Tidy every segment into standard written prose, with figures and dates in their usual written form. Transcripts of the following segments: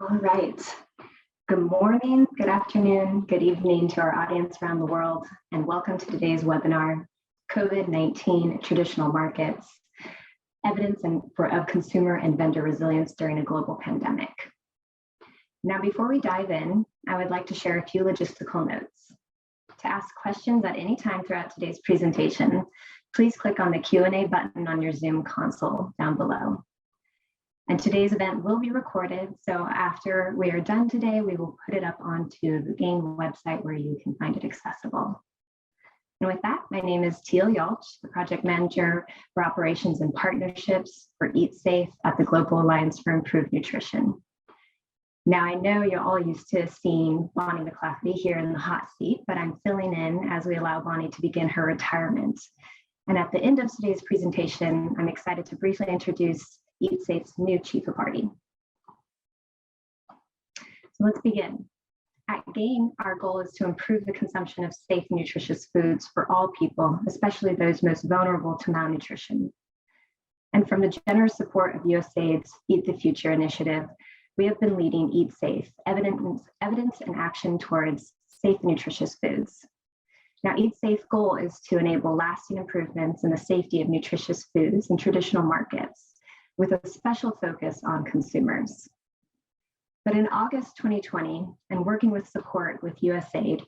All right. Good morning, good afternoon, good evening to our audience around the world, and welcome to today's webinar, COVID-19 Traditional Markets, Evidence of Consumer and Vendor Resilience During a Global Pandemic. Now, before we dive in, I would like to share a few logistical notes. To ask questions at any time throughout today's presentation, please click on the Q&A button on your Zoom console down below. And today's event will be recorded, so after we are done today, we will put it up onto the GAIN website where you can find it accessible. And with that, my name is Teal Yalch, the Project Manager for Operations and Partnerships for EatSafe at the Global Alliance for Improved Nutrition. Now, I know you're all used to seeing Bonnie McClafferty here in the hot seat, but I'm filling in as we allow Bonnie to begin her retirement. And at the end of today's presentation, I'm excited to briefly introduce EatSafe's new Chief of Party. So let's begin. At GAIN, our goal is to improve the consumption of safe, nutritious foods for all people, especially those most vulnerable to malnutrition. And from the generous support of USAID's Eat the Future initiative, we have been leading EatSafe, evidence and action towards safe, nutritious foods. Now, EatSafe's goal is to enable lasting improvements in the safety of nutritious foods in traditional markets, with a special focus on consumers. But in August 2020, and working with support with USAID,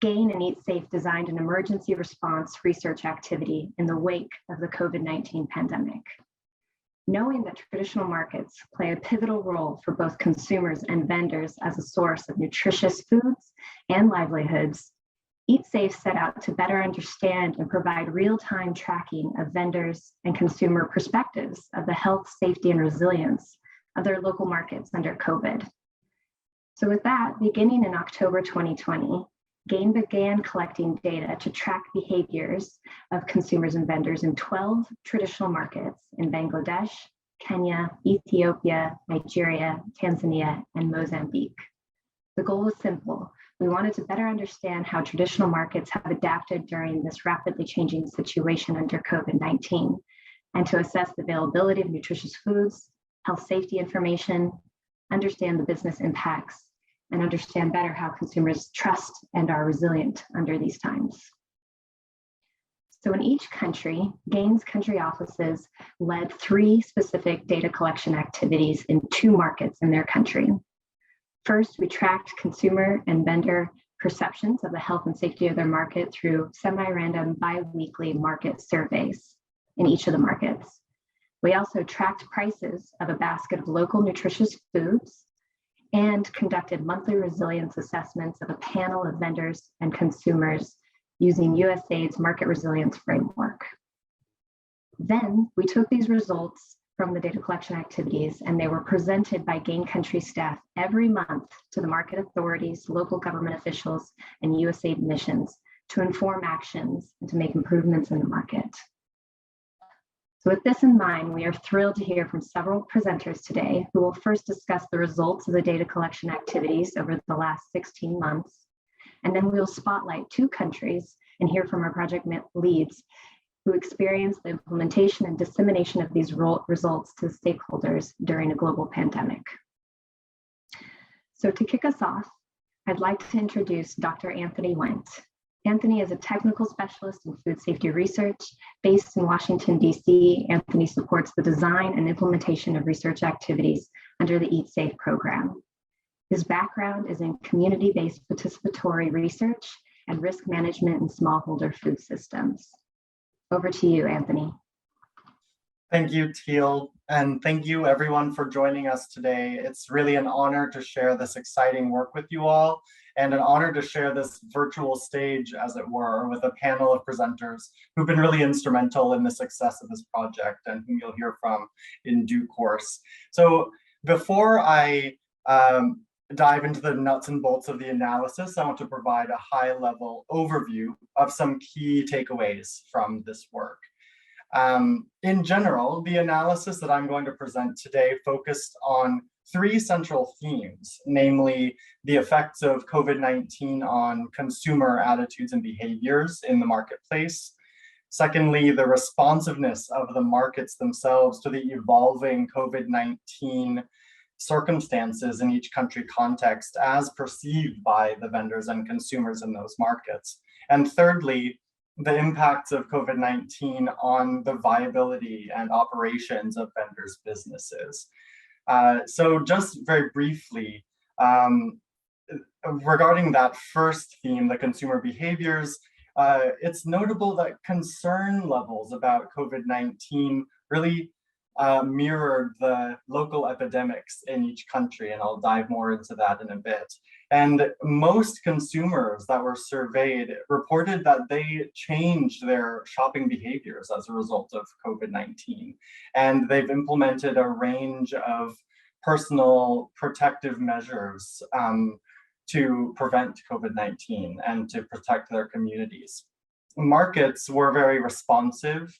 GAIN and EatSafe designed an emergency response research activity in the wake of the COVID-19 pandemic. Knowing that traditional markets play a pivotal role for both consumers and vendors as a source of nutritious foods and livelihoods, EatSafe set out to better understand and provide real-time tracking of vendors and consumer perspectives of the health, safety, and resilience of their local markets under COVID. So with that, beginning in October 2020, GAIN began collecting data to track behaviors of consumers and vendors in 12 traditional markets in Bangladesh, Kenya, Ethiopia, Nigeria, Tanzania, and Mozambique. The goal was simple. We wanted to better understand how traditional markets have adapted during this rapidly changing situation under COVID-19, and to assess the availability of nutritious foods, health safety information, understand the business impacts, and understand better how consumers trust and are resilient under these times. So in each country, GAIN's country offices led 3 specific data collection activities in 2 markets in their country. First, we tracked consumer and vendor perceptions of the health and safety of their market through semi-random bi-weekly market surveys in each of the markets. We also tracked prices of a basket of local nutritious foods and conducted monthly resilience assessments of a panel of vendors and consumers using USAID's market resilience framework. Then we took these results from the data collection activities, and they were presented by GAIN country staff every month to the market authorities, local government officials, and USAID missions to inform actions and to make improvements in the market. So with this in mind, we are thrilled to hear from several presenters today who will first discuss the results of the data collection activities over the last 16 months. And then we'll spotlight 2 countries and hear from our project leads who experienced the implementation and dissemination of these results to stakeholders during a global pandemic. So to kick us off, I'd like to introduce Dr. Anthony Wendt. Anthony is a technical specialist in food safety research based in Washington, D.C. Anthony supports the design and implementation of research activities under the EatSafe program. His background is in community-based participatory research and risk management in smallholder food systems. Over to you, Anthony. Thank you, Teal, and thank you everyone for joining us today. It's really an honor to share this exciting work with you all, and an honor to share this virtual stage, as it were, with a panel of presenters who've been really instrumental in the success of this project and whom you'll hear from in due course. So before I dive into the nuts and bolts of the analysis, I want to provide a high-level overview of some key takeaways from this work. In general, the analysis that I'm going to present today focused on 3 central themes, namely the effects of COVID-19 on consumer attitudes and behaviors in the marketplace. Secondly, the responsiveness of the markets themselves to the evolving COVID-19 circumstances in each country context as perceived by the vendors and consumers in those markets. And thirdly, the impacts of COVID-19 on the viability and operations of vendors' businesses. So just very briefly, regarding that first theme, the consumer behaviors, it's notable that concern levels about COVID-19 really mirrored the local epidemics in each country, and I'll dive more into that in a bit. And most consumers that were surveyed reported that they changed their shopping behaviors as a result of COVID-19. And they've implemented a range of personal protective measures to prevent COVID-19 and to protect their communities. Markets were very responsive,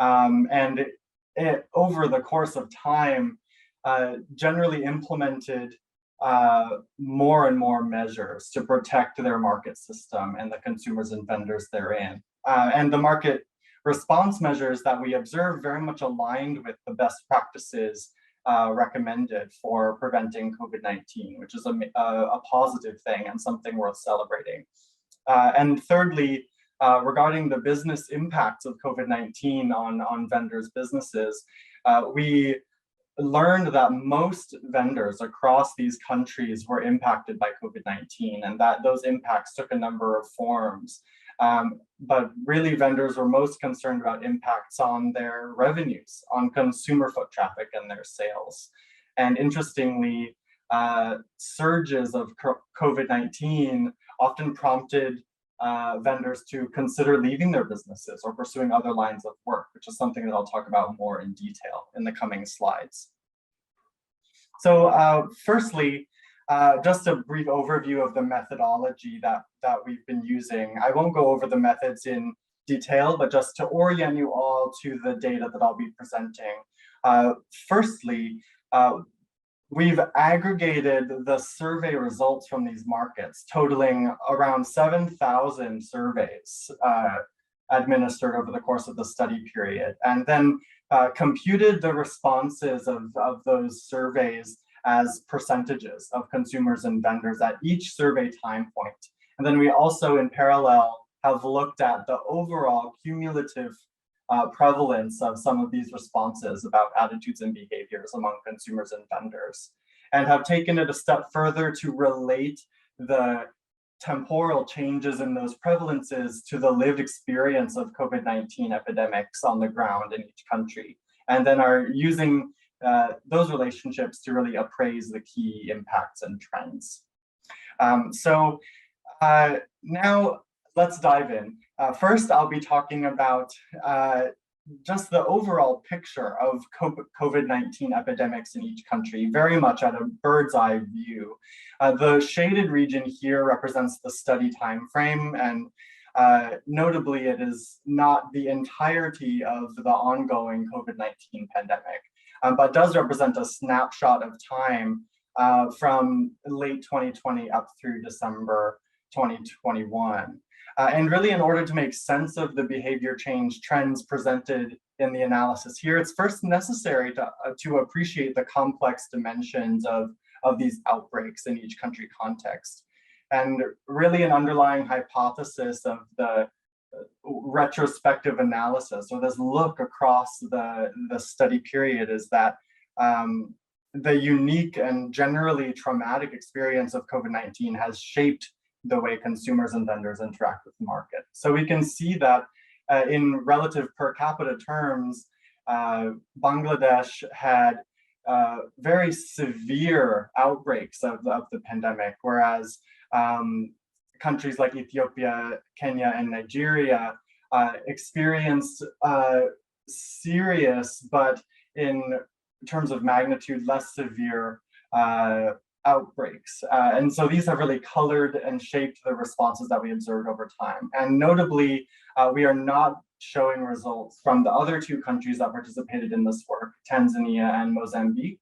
and over the course of time, generally implemented more and more measures to protect their market system and the consumers and vendors therein. And the market response measures that we observed very much aligned with the best practices recommended for preventing COVID-19, which is a positive thing and something worth celebrating. And thirdly, regarding the business impacts of COVID-19 on vendors' businesses, we learned that most vendors across these countries were impacted by COVID-19, and that those impacts took a number of forms. But really, vendors were most concerned about impacts on their revenues, on consumer foot traffic and their sales. And interestingly, surges of COVID-19 often prompted vendors to consider leaving their businesses or pursuing other lines of work, which is something that I'll talk about more in detail in the coming slides. So firstly, just a brief overview of the methodology that we've been using. I won't go over the methods in detail, but just to orient you all to the data that I'll be presenting. Firstly, we've aggregated the survey results from these markets, totaling around 7,000 surveys administered over the course of the study period, and then computed the responses of those surveys as percentages of consumers and vendors at each survey time point. And then we also, in parallel, have looked at the overall cumulative prevalence of some of these responses about attitudes and behaviors among consumers and vendors, and have taken it a step further to relate the temporal changes in those prevalences to the lived experience of COVID-19 epidemics on the ground in each country, and then are using those relationships to really appraise the key impacts and trends. So now let's dive in. First, I'll be talking about just the overall picture of COVID-19 epidemics in each country, very much at a bird's eye view. The shaded region here represents the study timeframe, and notably, it is not the entirety of the ongoing COVID-19 pandemic, but does represent a snapshot of time from late 2020 up through December 2021. And really, in order to make sense of the behavior change trends presented in the analysis here, it's first necessary to appreciate the complex dimensions of these outbreaks in each country context. And really, an underlying hypothesis of the retrospective analysis, or this look across the study period, is that the unique and generally traumatic experience of COVID-19 has shaped the way consumers and vendors interact with the market. So we can see that in relative per capita terms, Bangladesh had very severe outbreaks of the pandemic, whereas countries like Ethiopia, Kenya, and Nigeria experienced serious, but in terms of magnitude, less severe outbreaks. And so these have really colored and shaped the responses that we observed over time. And notably, we are not showing results from the other two countries that participated in this work, Tanzania and Mozambique,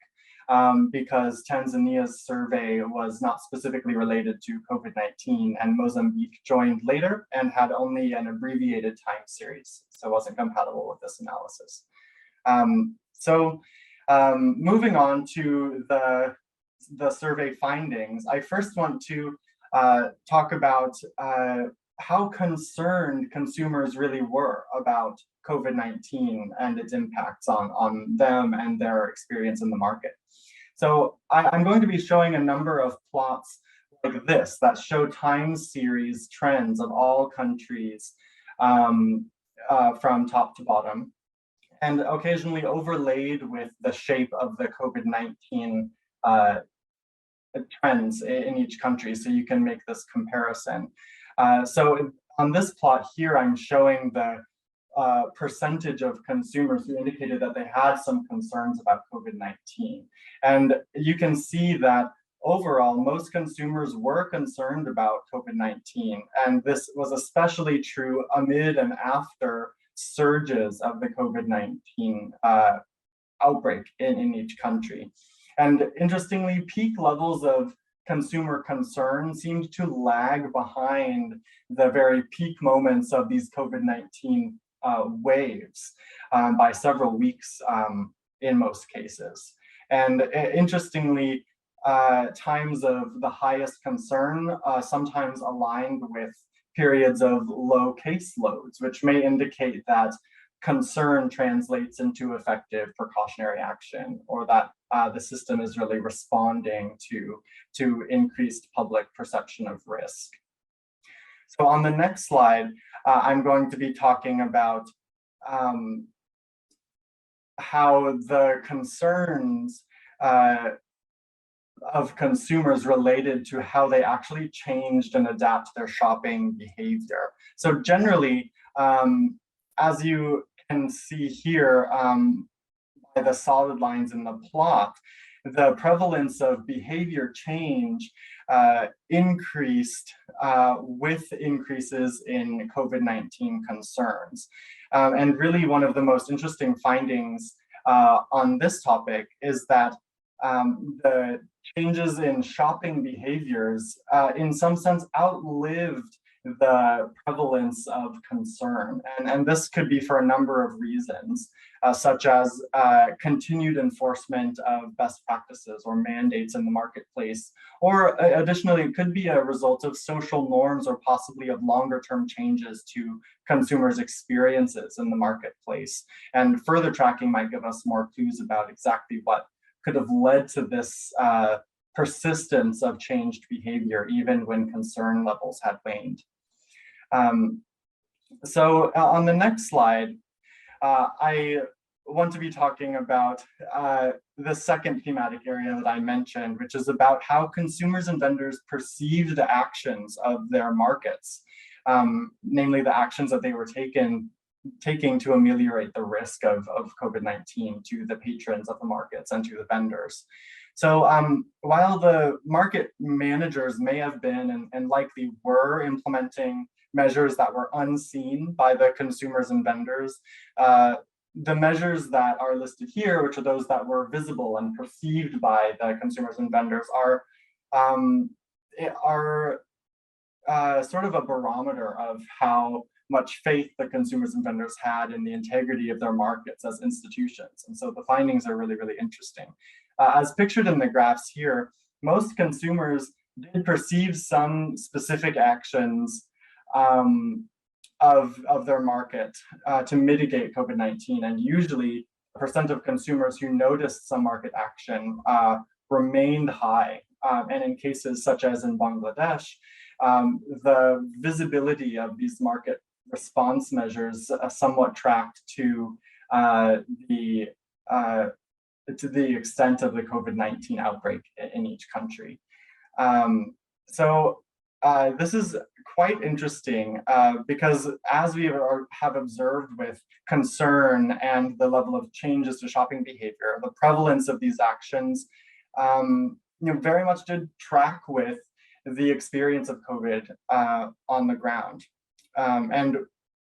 because Tanzania's survey was not specifically related to COVID-19, and Mozambique joined later and had only an abbreviated time series, so it wasn't compatible with this analysis. So Moving on to the survey findings, I first want to talk about how concerned consumers really were about COVID-19 and its impacts on them and their experience in the market. So I'm going to be showing a number of plots like this that show time series trends of all countries from top to bottom, and occasionally overlaid with the shape of the COVID-19 trends in each country, so you can make this comparison. So on this plot here, I'm showing the percentage of consumers who indicated that they had some concerns about COVID-19. And you can see that overall, most consumers were concerned about COVID-19. And this was especially true amid and after surges of the COVID-19 outbreak in each country. And interestingly, peak levels of consumer concern seemed to lag behind the very peak moments of these COVID-19 waves by several weeks in most cases. And interestingly, times of the highest concern sometimes aligned with periods of low case loads, which may indicate that concern translates into effective precautionary action, or that the system is really responding to increased public perception of risk. So on the next slide, I'm going to be talking about how the concerns of consumers related to how they actually changed and adapt their shopping behavior. So generally, as you can see here by the solid lines in the plot, the prevalence of behavior change increased with increases in COVID-19 concerns. And really one of the most interesting findings on this topic is that the changes in shopping behaviors in some sense outlived the prevalence of concern. And this could be for a number of reasons, such as continued enforcement of best practices or mandates in the marketplace, or additionally, it could be a result of social norms or possibly of longer term changes to consumers' experiences in the marketplace. And further tracking might give us more clues about exactly what could have led to this persistence of changed behavior, even when concern levels had waned. So on the next slide, I want to be talking about the second thematic area that I mentioned, which is about how consumers and vendors perceived the actions of their markets, namely the actions that they were taking to ameliorate the risk of COVID-19 to the patrons of the markets and to the vendors. So while the market managers may have been and likely were implementing measures that were unseen by the consumers and vendors, the measures that are listed here, which are those that were visible and perceived by the consumers and vendors, are sort of a barometer of how much faith the consumers and vendors had in the integrity of their markets as institutions. And so the findings are really, really interesting. As pictured in the graphs here, most consumers did perceive some specific actions of their market to mitigate COVID-19. And usually the percent of consumers who noticed some market action remained high. And in cases such as in Bangladesh, the visibility of these market response measures somewhat tracked to the extent of the COVID-19 outbreak in each country. So this is quite interesting because as we have observed with concern and the level of changes to shopping behavior, the prevalence of these actions very much did track with the experience of COVID on the ground. And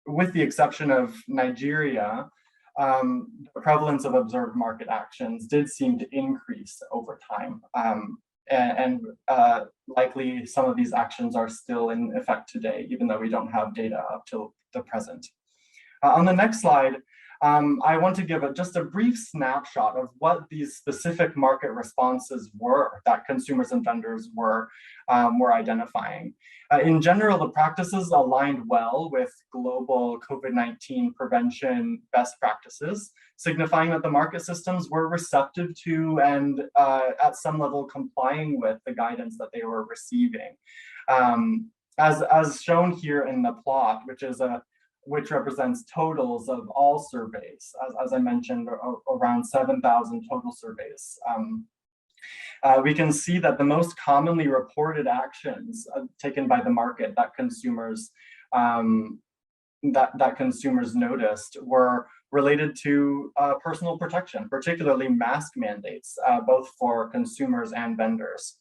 with the exception of Nigeria, the prevalence of observed market actions did seem to increase over time. And likely some of these actions are still in effect today, even though we don't have data up till the present. On the next slide, I want to give just a brief snapshot of what these specific market responses were that consumers and vendors were identifying. In general, the practices aligned well with global COVID-19 prevention best practices, signifying that the market systems were receptive to and at some level complying with the guidance that they were receiving. As shown here in the plot, which represents totals of all surveys, as I mentioned, around 7,000 total surveys. We can see that the most commonly reported actions taken by the market that consumers noticed were related to personal protection, particularly mask mandates, both for consumers and vendors.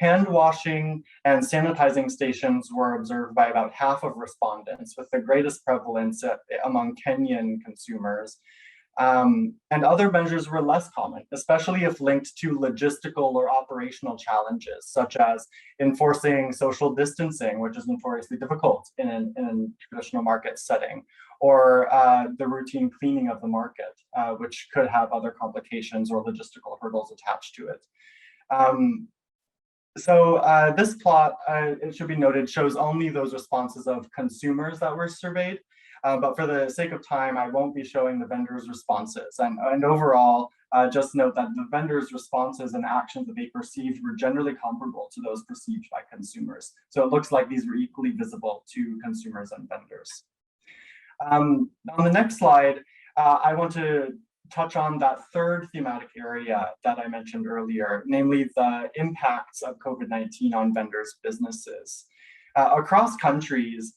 Hand washing and sanitizing stations were observed by about half of respondents, with the greatest prevalence among Kenyan consumers. And other measures were less common, especially if linked to logistical or operational challenges, such as enforcing social distancing, which is notoriously difficult in a traditional market setting, or the routine cleaning of the market, which could have other complications or logistical hurdles attached to it. So this plot, it should be noted, shows only those responses of consumers that were surveyed. But for the sake of time, I won't be showing the vendors' responses. And overall, just note that the vendors' responses and actions that they perceived were generally comparable to those perceived by consumers. So it looks like these were equally visible to consumers and vendors. On the next slide, I want to touch on that third thematic area that I mentioned earlier, namely the impacts of COVID-19 on vendors' businesses. Across countries,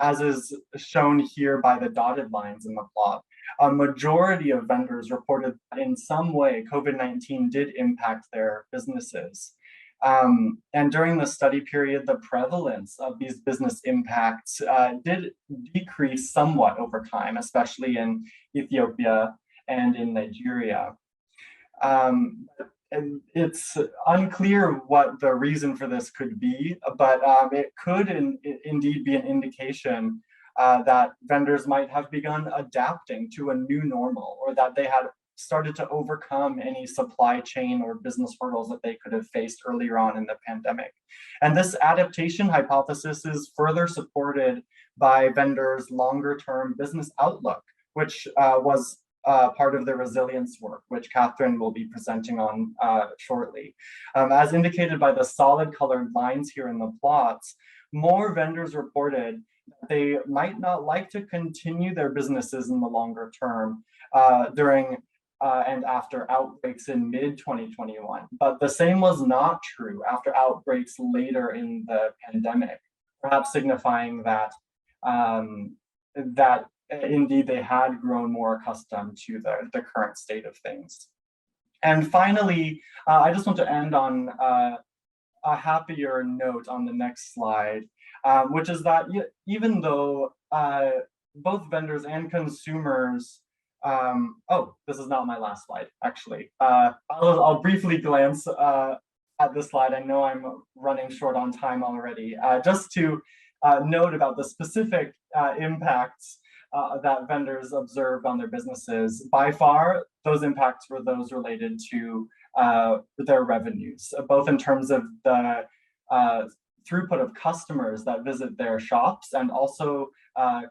as is shown here by the dotted lines in the plot, a majority of vendors reported that in some way COVID-19 did impact their businesses. And during the study period, the prevalence of these business impacts did decrease somewhat over time, especially in Ethiopia and in Nigeria. And it's unclear what the reason for this could be, but it could indeed be an indication that vendors might have begun adapting to a new normal, or that they had started to overcome any supply chain or business hurdles that they could have faced earlier on in the pandemic. And this adaptation hypothesis is further supported by vendors' longer-term business outlook, which was part of the resilience work, which Catherine will be presenting on shortly. As indicated by the solid colored lines here in the plots, more vendors reported that they might not like to continue their businesses in the longer term during and after outbreaks in mid-2021. But the same was not true after outbreaks later in the pandemic, perhaps signifying that indeed they had grown more accustomed to the current state of things. And finally, I just want to end on a happier note on the next slide, which is that even though both vendors and consumers, oh, this is not my last slide, actually. I'll briefly glance at this slide. I know I'm running short on time already. Just to note about the specific impacts that vendors observed on their businesses. By far, those impacts were those related to their revenues, both in terms of the throughput of customers that visit their shops, and also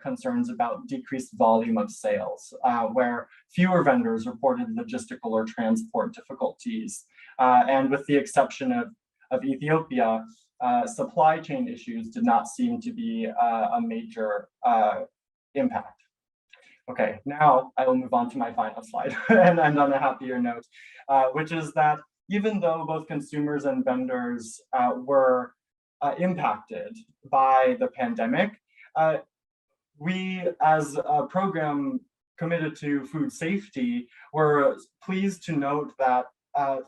concerns about decreased volume of sales, where fewer vendors reported logistical or transport difficulties. And with the exception of Ethiopia, supply chain issues did not seem to be a major impact. Okay, now I will move on to my final slide and end on a happier note, which is that even though both consumers and vendors were impacted by the pandemic, we as a program committed to food safety were pleased to note that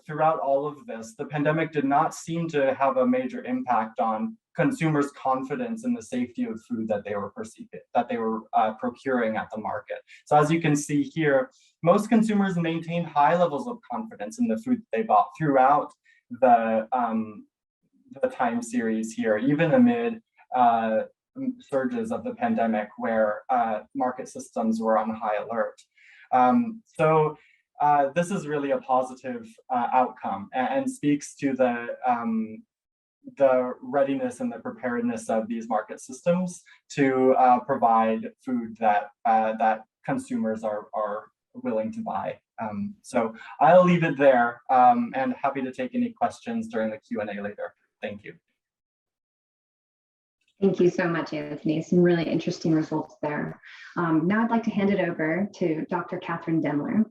throughout all of this, the pandemic did not seem to have a major impact on consumers' confidence in the safety of food that they were procuring at the market. So as you can see here, most consumers maintained high levels of confidence in the food they bought throughout the time series here, even amid surges of the pandemic where market systems were on high alert. So this is really a positive outcome and speaks to the readiness and the preparedness of these market systems to provide food that that consumers are willing to buy. So I'll leave it there and happy to take any questions during the Q&A later. Thank you. Thank you so much, Anthony. Some really interesting results there. Now I'd like to hand it over to Dr. Catherine Dimler.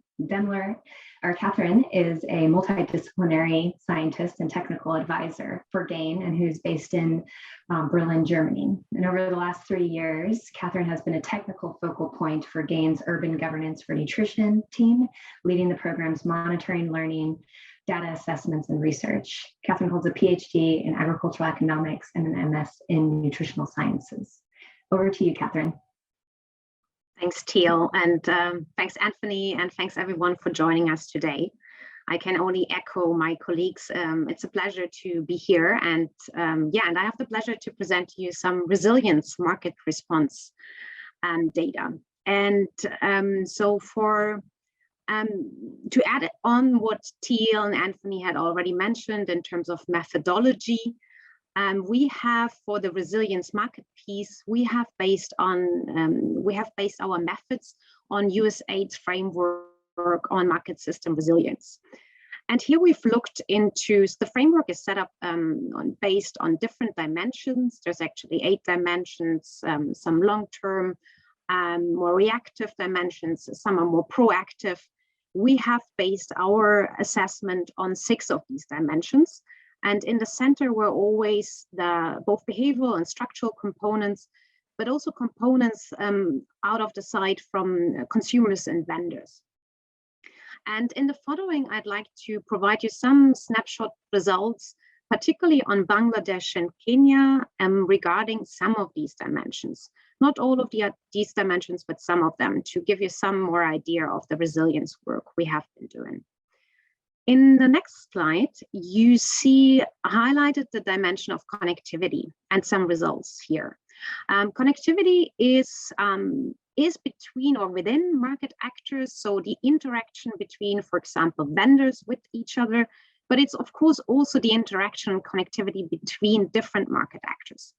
Catherine is a multidisciplinary scientist and technical advisor for GAIN, and who's based in Berlin, Germany. And over the last 3 years, Catherine has been a technical focal point for GAIN's Urban Governance for Nutrition team, leading the program's monitoring, learning, data assessments, and research. Catherine holds a PhD in agricultural economics and an MS in nutritional sciences. Over to you, Catherine. Thanks, Teal, and thanks, Anthony, and thanks everyone for joining us today. I can only echo my colleagues. It's a pleasure to be here, and and I have the pleasure to present to you some resilience market response data. And so to add on what Teal and Anthony had already mentioned in terms of methodology, we have, for the resilience market piece, we have based our methods on USAID's framework on market system resilience. And here we've looked into, the framework is set up based on different dimensions. There's actually 8 dimensions, some long-term, more reactive dimensions, some are more proactive. We have based our assessment on 6 of these dimensions. And in the center were always both behavioral and structural components, but also components out of the side from consumers and vendors. And in the following, I'd like to provide you some snapshot results, particularly on Bangladesh and Kenya, regarding some of these dimensions. Not all of these dimensions, but some of them, to give you some more idea of the resilience work we have been doing. In the next slide, you see highlighted the dimension of connectivity and some results here. Connectivity is between or within market actors, so the interaction between, for example, vendors with each other, but it's of course also the interaction and connectivity between different market actors.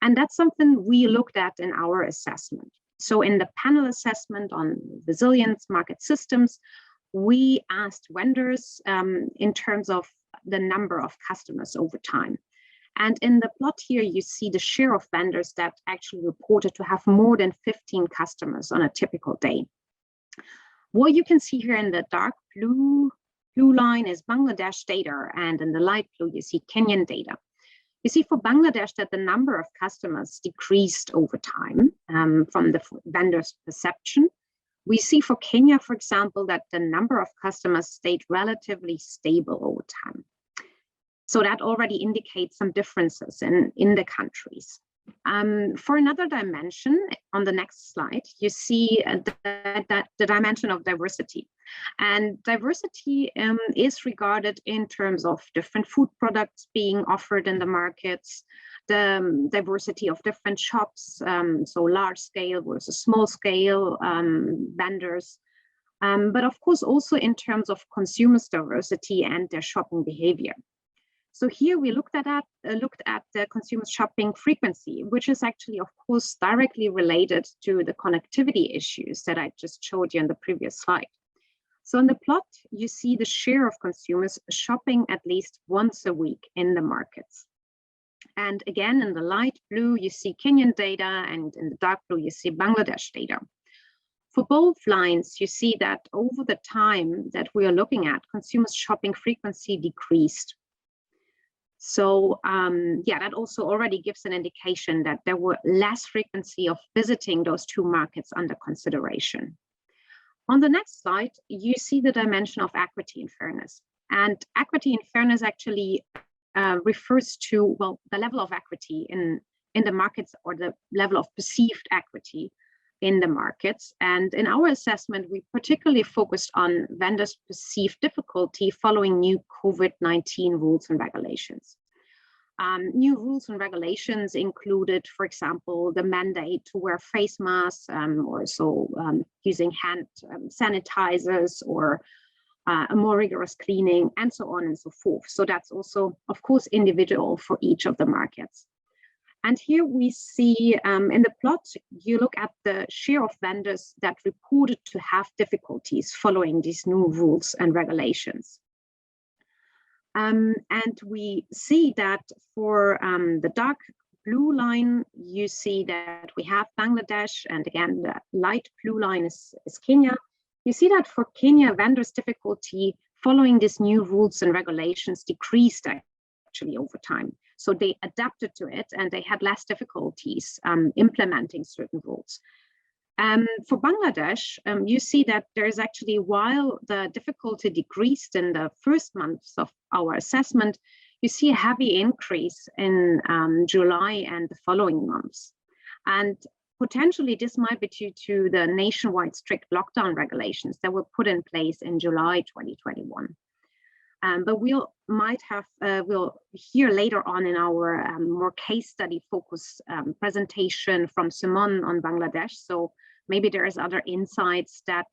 And that's something we looked at in our assessment. So in the panel assessment on resilience market systems, we asked vendors in terms of the number of customers over time. And in the plot here, you see the share of vendors that actually reported to have more than 15 customers on a typical day. What you can see here in the dark blue line is Bangladesh data, and in the light blue, you see Kenyan data. You see for Bangladesh that the number of customers decreased over time from the vendor's perception. We see for Kenya, for example, that the number of customers stayed relatively stable over time. So that already indicates some differences in the countries. For another dimension, on the next slide, you see that the dimension of diversity. And diversity is regarded in terms of different food products being offered in the markets, the diversity of different shops, so large scale versus small scale vendors, but of course also in terms of consumers' diversity and their shopping behavior. So here we looked at the consumer shopping frequency, which is actually, of course, directly related to the connectivity issues that I just showed you in the previous slide. So in the plot, you see the share of consumers shopping at least once a week in the markets. And again, in the light blue, you see Kenyan data, and in the dark blue, you see Bangladesh data. For both lines, you see that over the time that we are looking at, consumers' shopping frequency decreased. So that also already gives an indication that there were less frequency of visiting those two markets under consideration. On the next slide, you see the dimension of equity and fairness. And equity and fairness actually refers to, well, the level of equity in the markets, or the level of perceived equity in the markets. And in our assessment, we particularly focused on vendors' perceived difficulty following new COVID-19 rules and regulations. New rules and regulations included, for example, the mandate to wear face masks, or so using hand sanitizers, or a more rigorous cleaning, and so on and so forth. So that's also, of course, individual for each of the markets. And here we see in the plot, you look at the share of vendors that reported to have difficulties following these new rules and regulations. And we see that for the dark blue line, you see that we have Bangladesh, and again, the light blue line is Kenya. You see that for Kenya, vendors' difficulty following these new rules and regulations decreased actually over time. So they adapted to it and they had less difficulties implementing certain rules. For Bangladesh, you see that there is actually, while the difficulty decreased in the first months of our assessment, you see a heavy increase in July and the following months. And potentially this might be due to the nationwide strict lockdown regulations that were put in place in July 2021. But we'll hear later on in our more case study focus presentation from Simon on Bangladesh. So maybe there is other insights that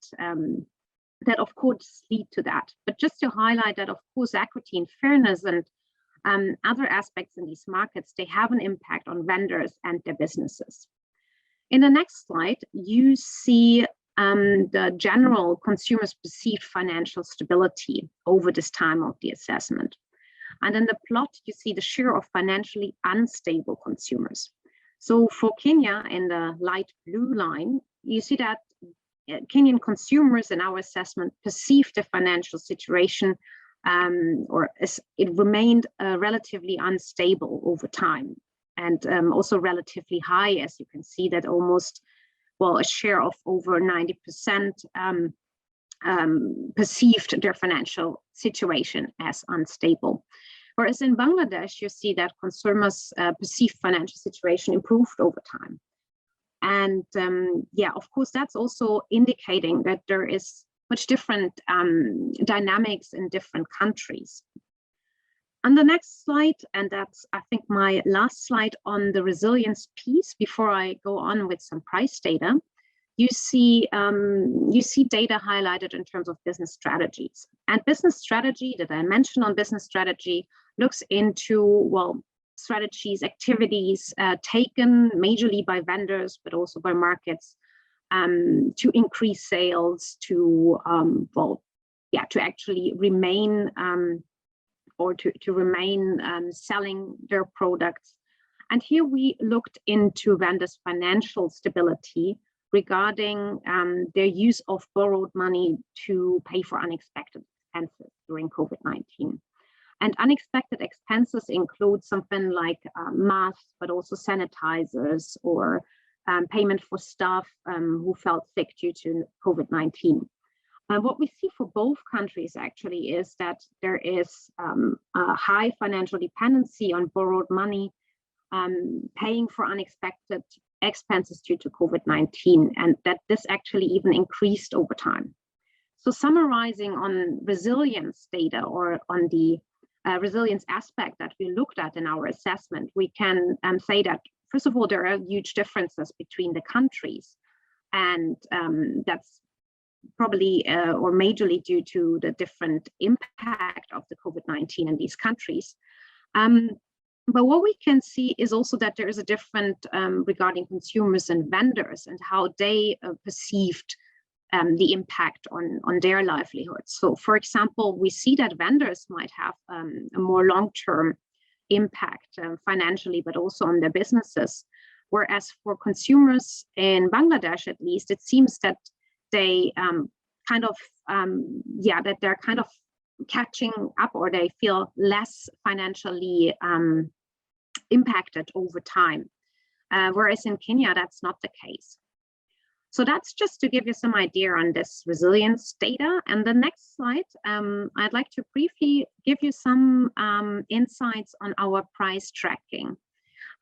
that of course lead to that. But just to highlight that, of course, equity and fairness and other aspects in these markets, they have an impact on vendors and their businesses. In the next slide, you see the general consumers' perceived financial stability over this time of the assessment. And in the plot, you see the share of financially unstable consumers. So for Kenya, in the light blue line, you see that Kenyan consumers in our assessment perceived the financial situation it remained relatively unstable over time, and also relatively high, as you can see that almost, well, a share of over 90% perceived their financial situation as unstable. Whereas in Bangladesh, you see that consumers' perceived financial situation improved over time. And yeah, of course, that's also indicating that there is much different dynamics in different countries. On the next slide, and that's, I think, my last slide on the resilience piece before I go on with some price data, you see data highlighted in terms of business strategies. And business strategy, the dimension on business strategy, looks into, well, strategies, activities taken majorly by vendors, but also by markets to increase sales, to to actually remain or to remain selling their products. And here we looked into vendors' financial stability regarding their use of borrowed money to pay for unexpected expenses during COVID-19. And unexpected expenses include something like masks, but also sanitizers, or payment for staff who felt sick due to COVID-19. What we see for both countries actually is that there is a high financial dependency on borrowed money, paying for unexpected expenses due to COVID-19, and that this actually even increased over time. So summarizing on resilience data, or on the resilience aspect that we looked at in our assessment, we can say that, first of all, there are huge differences between the countries, and that's probably or majorly due to the different impact of the COVID-19 in these countries. But what we can see is also that there is a different regarding consumers and vendors and how they perceived the impact on their livelihoods. So, for example, we see that vendors might have a more long-term impact financially, but also on their businesses. Whereas for consumers in Bangladesh, at least, it seems that they that they're kind of catching up, or they feel less financially impacted over time. Whereas in Kenya, that's not the case. So that's just to give you some idea on this resilience data. And the next slide, I'd like to briefly give you some insights on our price tracking.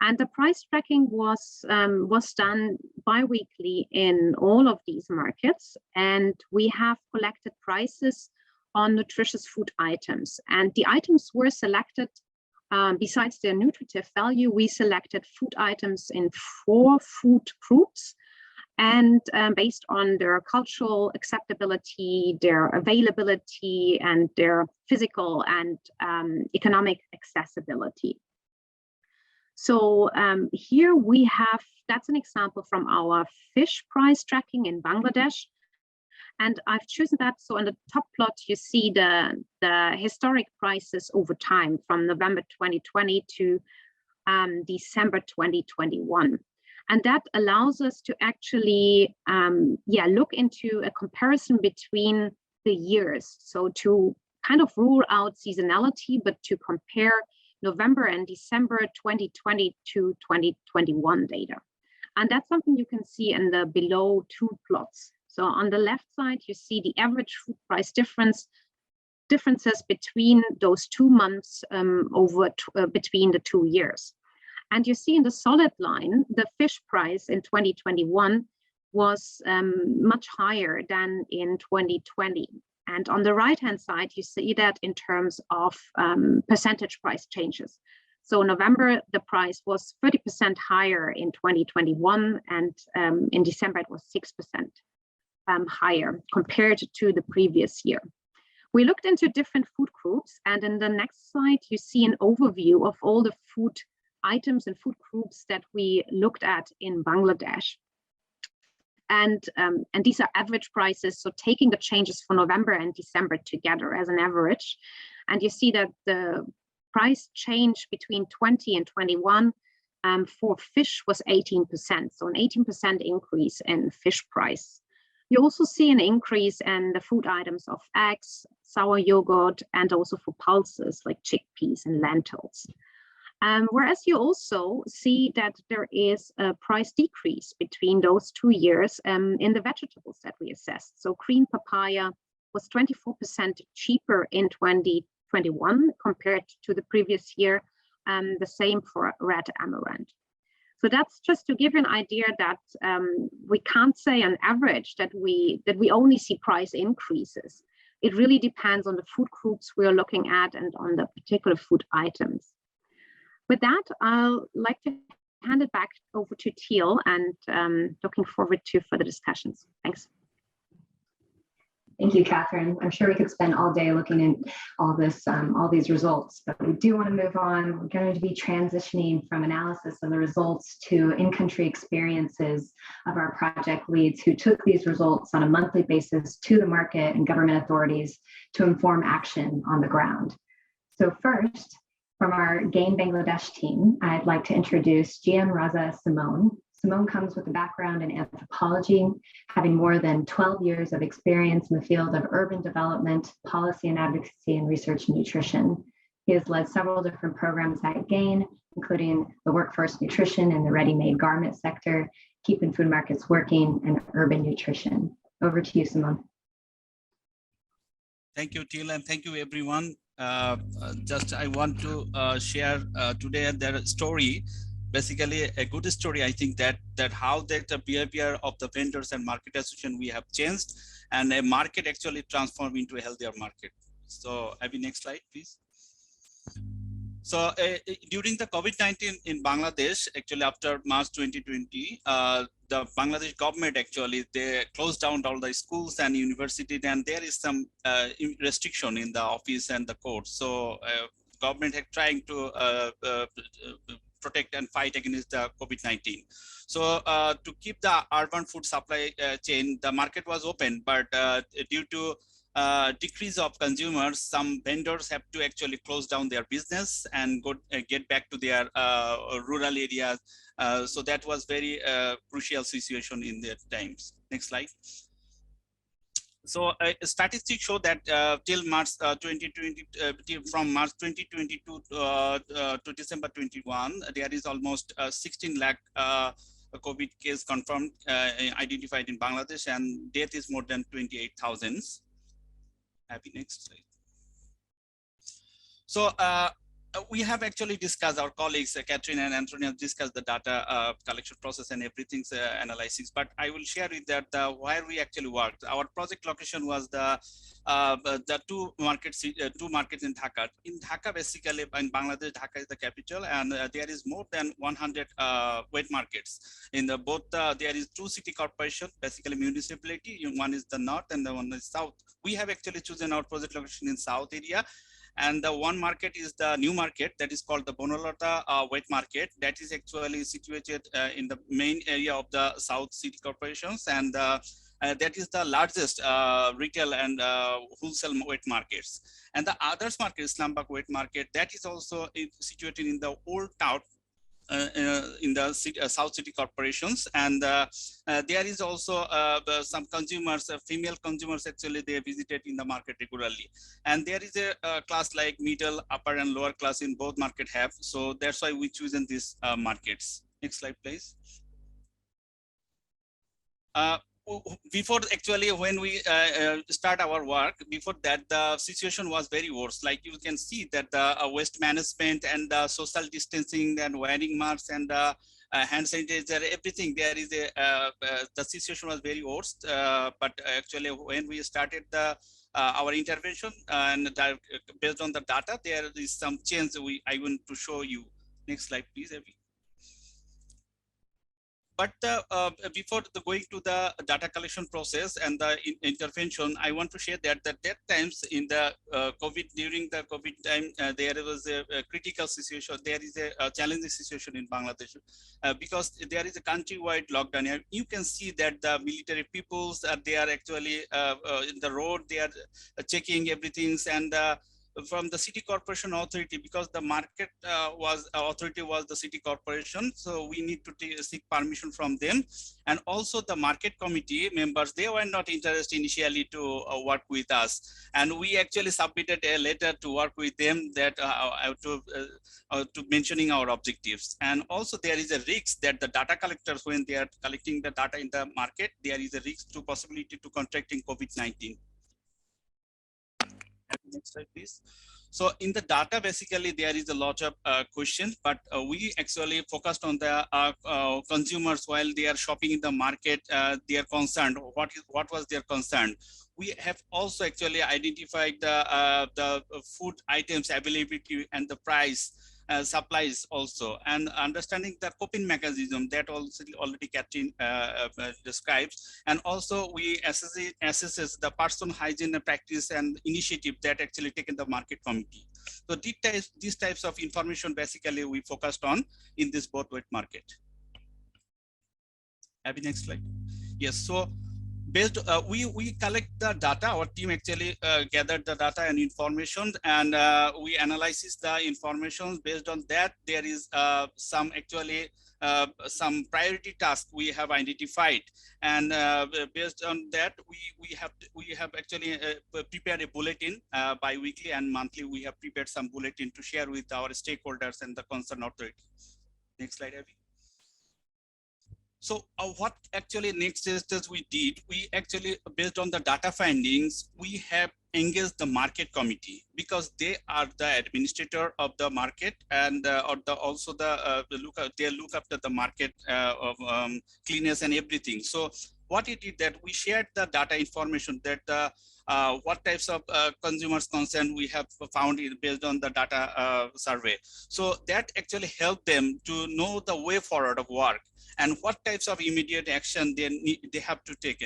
And the price tracking was done bi-weekly in all of these markets. And we have collected prices on nutritious food items. And the items were selected Besides their nutritive value, we selected food items in 4 food groups, and based on their cultural acceptability, their availability, and their physical and economic accessibility. So here we have, that's an example from our fish price tracking in Bangladesh. And I've chosen that. So on the top plot, you see the historic prices over time from November 2020 to December 2021. And that allows us to actually look into a comparison between the years. So to kind of rule out seasonality, but to compare November and December 2020 to 2021 data. And that's something you can see in the below 2 plots. So on the left side, you see the average food price differences between those 2 months between the 2 years. And you see in the solid line, the fish price in 2021 was much higher than in 2020. And on the right-hand side, you see that in terms of percentage price changes. So November, the price was 30% higher in 2021, and in December, it was 6% higher compared to the previous year. We looked into different food groups, and in the next slide, you see an overview of all the food items and food groups that we looked at in Bangladesh. And these are average prices, so taking the changes for November and December together as an average. And you see that the price change between 20 and 21 for fish was 18%, so an 18% increase in fish price. You also see an increase in the food items of eggs, sour yogurt, and also for pulses like chickpeas and lentils. Whereas you also see that there is a price decrease between those 2 years in the vegetables that we assessed. So green papaya was 24% cheaper in 2021 compared to the previous year, the same for red amaranth. So that's just to give you an idea that we can't say on average that we only see price increases. It really depends on the food groups we are looking at and on the particular food items. With that, I'll like to hand it back over to Teal, and looking forward to further discussions. Thanks. Thank you, Catherine. I'm sure we could spend all day looking at all these results, but we do want to move on. We're going to be transitioning from analysis of the results to in-country experiences of our project leads who took these results on a monthly basis to the market and government authorities to inform action on the ground. So first, from our GAIN Bangladesh team, I'd like to introduce GM Raza Simone. Simone comes with a background in anthropology, having more than 12 years of experience in the field of urban development, policy and advocacy, and research nutrition. He has led several different programs at GAIN, including the workforce nutrition in the ready-made garment sector, keeping food markets working, and urban nutrition. Over to you, Simone. Thank you, Teal, and thank you, everyone. I want to share today their story. Basically, a good story. I think that how the behavior of the vendors and market association we have changed, and a market actually transformed into a healthier market. So, Abby, next slide, please. So, during the COVID-19 in Bangladesh, actually after March 2020, the Bangladesh government actually they closed down all the schools and universities, and there is some restriction in the office and the court. So, government had trying to protect and fight against the COVID-19. So to keep the urban food supply chain, the market was open, but due to decrease of consumers, some vendors have to actually close down their business and get back to their rural areas. So that was very crucial situation in that times. Next slide. So statistics show that till March 2020, from March 2022 to December 21, there is almost 16 lakh COVID case confirmed, identified in Bangladesh, and death is more than 28,000. Happy next slide. So we have actually discussed, our colleagues, Catherine and Anthony have discussed the data collection process and everything's analysis, but I will share with that where we actually worked. Our project location was the two markets in Dhaka. In Dhaka, basically, in Bangladesh, Dhaka is the capital, and there is more than 100 wet markets. In the both, there is 2 city corporations, basically municipality. One is the north and the one is south. We have actually chosen our project location in south area. And the one market is the new market that is called the Bonolata wet market. That is actually situated in the main area of the South City Corporations. And that is the largest retail and wholesale wet markets. And the others market, Islambak wet market, that is also situated in the old town in the South City corporations, and there is also some consumers, female consumers actually they visited in the market regularly, and there is a class like middle, upper and lower class in both market have, so that's why we chosen these markets. Next slide, please. Before actually when we start our work, before that the situation was very worse. Like you can see that the waste management and social distancing and wearing masks and hand sanitizer, everything, there is a the situation was very worse. But actually when we started the our intervention and based on the data, there is some change I want to show you. Next slide, please, Abby. But before going to the data collection process and the intervention, I want to share that at that times in the COVID, during the COVID time, there was a critical situation. There is a challenging situation in Bangladesh because there is a countrywide lockdown. You can see that the military peoples, they are actually in the road, they are checking everything, and from the city corporation authority, because the market authority was the city corporation, so we need to seek permission from them. And also the market committee members, they were not interested initially to work with us, and we actually submitted a letter to work with them that to mentioning our objectives. And also there is a risk that the data collectors, when they are collecting the data in the market, there is a risk to possibility to contracting COVID-19. Next slide, please. So in the data, basically, there is a lot of questions, but we actually focused on the consumers while they are shopping in the market. They are concerned. What was their concern? We have also actually identified the food items availability and the price. Supplies also, and understanding the coping mechanism that also already Catherine describes, and also we assesses the personal hygiene practice and initiative that actually taken the market committee. So these types of information basically we focused on in this both wet market. Abby, next slide. Yes, so based we collect the data. Our team actually gathered the data and information, and we analyze the information. Based on that, there is some actually some priority tasks we have identified, and based on that we have actually prepared a bulletin bi-weekly and monthly. We have prepared some bulletin to share with our stakeholders and the concerned authority. Next slide, Abby. So what actually next steps we did, we actually, based on the data findings, we have engaged the market committee, because they are the administrator of the market, and also they look after the market of cleanliness and everything. So what it did that we shared the data information that what types of consumers concern we have found based on the data survey. So that actually helped them to know the way forward of work and what types of immediate action they have to take.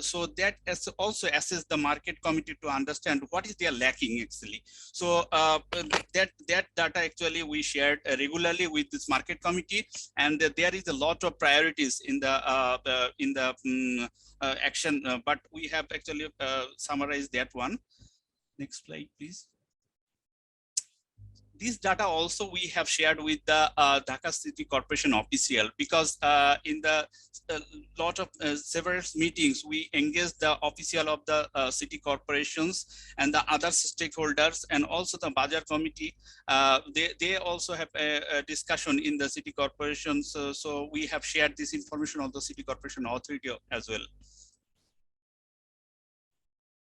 So that also assess the market committee to understand what is they are lacking actually. So that data actually we shared regularly with this market committee, and there is a lot of priorities in the action, but we have actually summarized that one. Next slide, please. This data also we have shared with the Dhaka City Corporation official, because in the lot of several meetings we engaged the official of the city corporations and the other stakeholders, and also the Bazaar committee. They also have a discussion in the city corporation. So we have shared this information on the city corporation authority as well.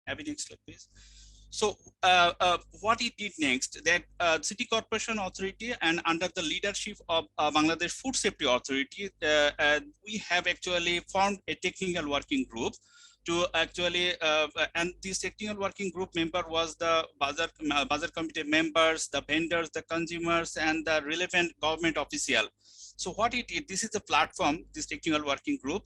Abby, next slide, please. So what it did next, that City Corporation Authority and under the leadership of Bangladesh Food Safety Authority, we have actually formed a technical working group to actually, and this technical working group member was the Bazar Committee members, the vendors, the consumers, and the relevant government official. So what it did, this is a platform, this technical working group,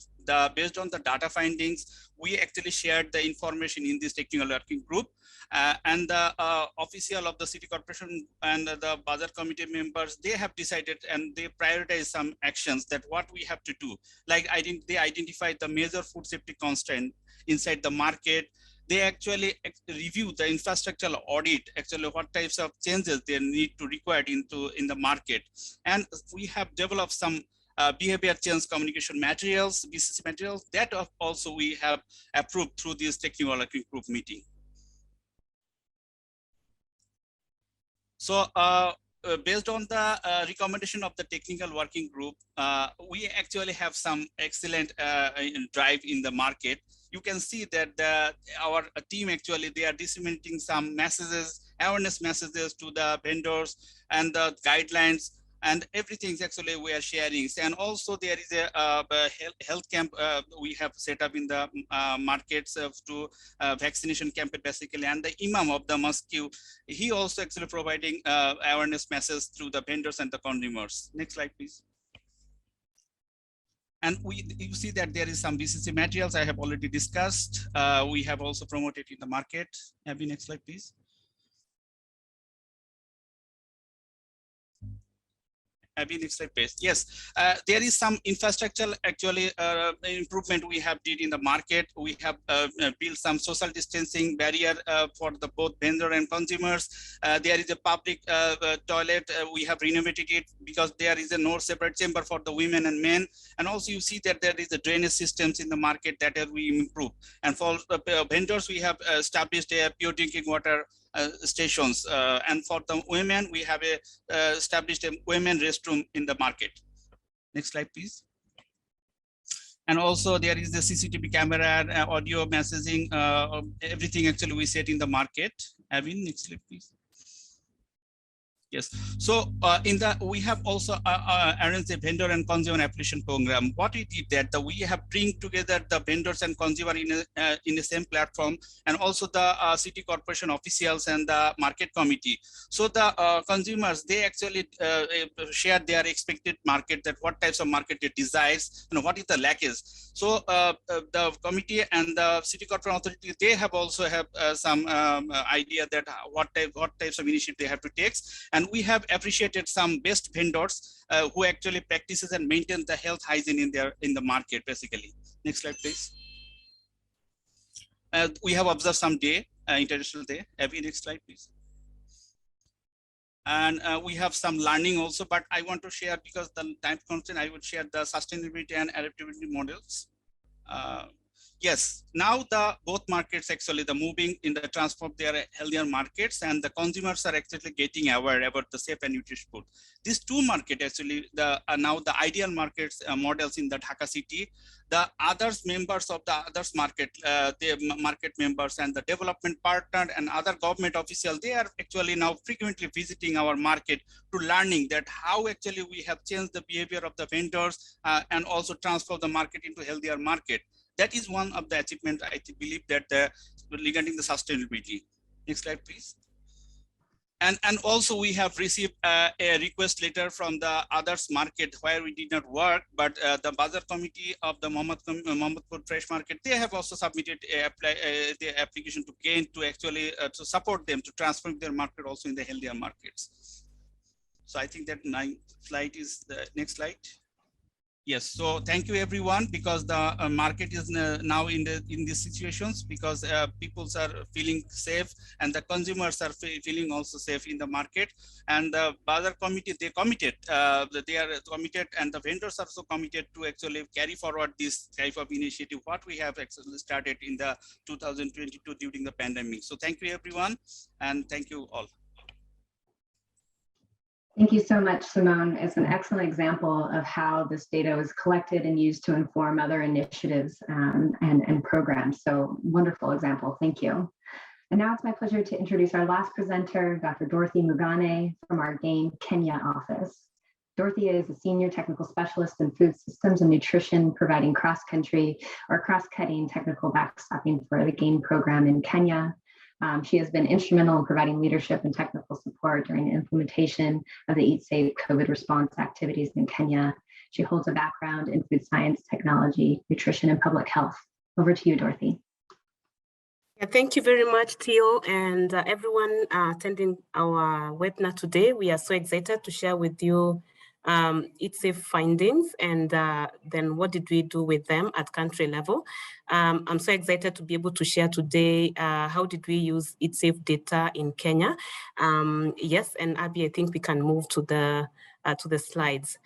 based on the data findings, we actually shared the information in this technical working group. And the official of the City Corporation and the Bazar Committee members, they have decided and they prioritize some actions that what we have to do. Like they identified the major food safety constraint inside the market. They actually review the infrastructural audit, actually what types of changes they need to require in the market. And we have developed some behavior change communication materials, BCC materials, that also we have approved through this technical working group meeting. So based on the recommendation of the technical working group, we actually have some excellent drive in the market. You can see that our team actually, they are disseminating some messages, awareness messages to the vendors and the guidelines, and everything actually we are sharing. And also there is a health camp we have set up in the markets to vaccination campaign basically, and the imam of the mosque, he also actually providing awareness message through the vendors and the consumers. Next slide, please. And you see that there is some BCC materials I have already discussed. We have also promoted in the market. Abby, next slide, please. Abby, next slide, please. Yes, there is some infrastructure actually improvement we have did in the market. We have built some social distancing barrier for the both vendor and consumers. There is a public toilet. We have renovated it because there is a no separate chamber for the women and men. And also you see that there is a drainage systems in the market that have we improved. And for the vendors, we have established a pure drinking water stations, and for the women we have established a women restroom in the market. Next slide, please. And also there is the CCTV camera, audio messaging, everything actually we set in the market. Avin, next slide, please. Yes, so we have also arranged a vendor and consumer application program. What we did that we have bring together the vendors and consumer in the same platform, and also the city corporation officials and the market committee. So the consumers, they actually share their expected market, that what types of market they desire, what is the lack is. So the committee and the city corporation authority, they have also have some idea that what types of initiative they have to take. And we have appreciated some best vendors who actually practices and maintains the health hygiene in the market, basically. Next slide, please. We have observed some day, International Day. Abby, next slide, please. And we have some learning also, but I want to share, because the time constraint, I would share the sustainability and adaptability models. Yes, now both markets actually moving in the transform their healthier markets, and the consumers are actually getting aware about the safe and nutritious food. These two markets actually now the ideal markets models in the Dhaka city. The others members of the others market, the market members and the development partner and other government officials, they are actually now frequently visiting our market to learning that how actually we have changed the behavior of the vendors and also transfer the market into healthier market. That is one of the achievements I believe that regarding the sustainability. Next slide, please. And also we have received a request letter from the others market where we did not work, but the Bazar committee of the Mohammadpur Fresh Market, they have also submitted the application to GAIN to actually to support them to transform their market also in the healthier markets. So I think that slide is the next slide. Yes, so thank you everyone, because the market is now in these situations, because people are feeling safe and the consumers are feeling also safe in the market. And the Bazar committee, they committed, they are committed, and the vendors are also committed to actually carry forward this type of initiative, what we have actually started in the 2022 during the pandemic. So thank you everyone, and thank you all. Thank you so much, Simone. It's an excellent example of how this data was collected and used to inform other initiatives and programs. So wonderful example. Thank you. And now it's my pleasure to introduce our last presenter, Dr. Dorothy Mugane from our GAIN Kenya office. Dorothy is a senior technical specialist in food systems and nutrition, providing cross-country or cross-cutting technical backstopping for the GAIN program in Kenya. She has been instrumental in providing leadership and technical support during the implementation of the EatSafe COVID response activities in Kenya. She holds a background in food science, technology, nutrition, and public health. Over to you, Dorothy. Yeah, thank you very much, Teal, and everyone attending our webinar today. We are so excited to share with you EatSafe findings and then what did we do with them at country level. I'm so excited to be able to share today how did we use EatSafe data in Kenya. Yes, and Abby, I think we can move to the slides.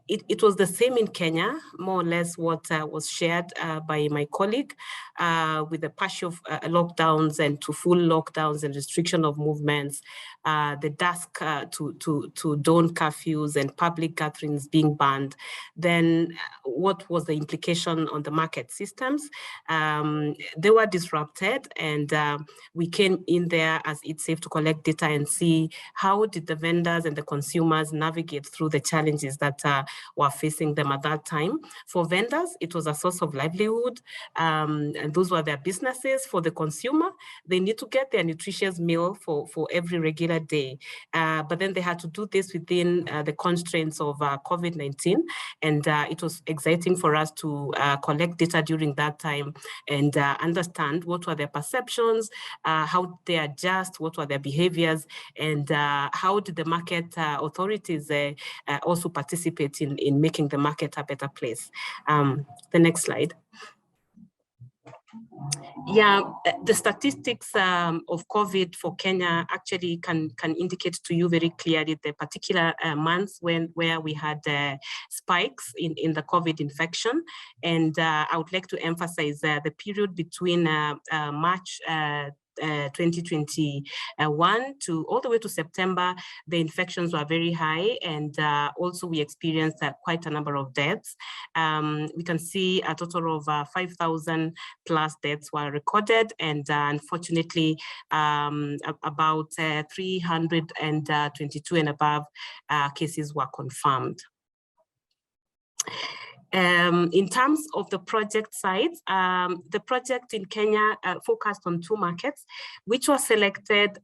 It was the same in Kenya, more or less what was shared by my colleague with the partial lockdowns and to full lockdowns and restriction of movements, the dusk to dawn curfews and public gatherings being banned. Then what was the implication on the market systems? They were disrupted, and we came in there as EatSafe to collect data and see how did the vendors and the consumers navigate through the challenges that were facing them at that time. For vendors, it was a source of livelihood, and those were their businesses. For the consumer, they need to get their nutritious meal for every regular day. But then they had to do this within the constraints of COVID-19. And it was exciting for us to collect data during that time and understand what were their perceptions, how they adjust, what were their behaviors, and how did the market authorities also participate in making the market a better place. The next slide. Yeah, the statistics of COVID for Kenya actually can indicate to you very clearly the particular months where we had spikes in the COVID infection. And I would like to emphasize the period between March 2021 to all the way to September, the infections were very high, and also we experienced quite a number of deaths. We can see a total of 5,000 plus deaths were recorded, and unfortunately about 322 and above cases were confirmed. In terms of the project sites, the project in Kenya focused on 2 markets, which were selected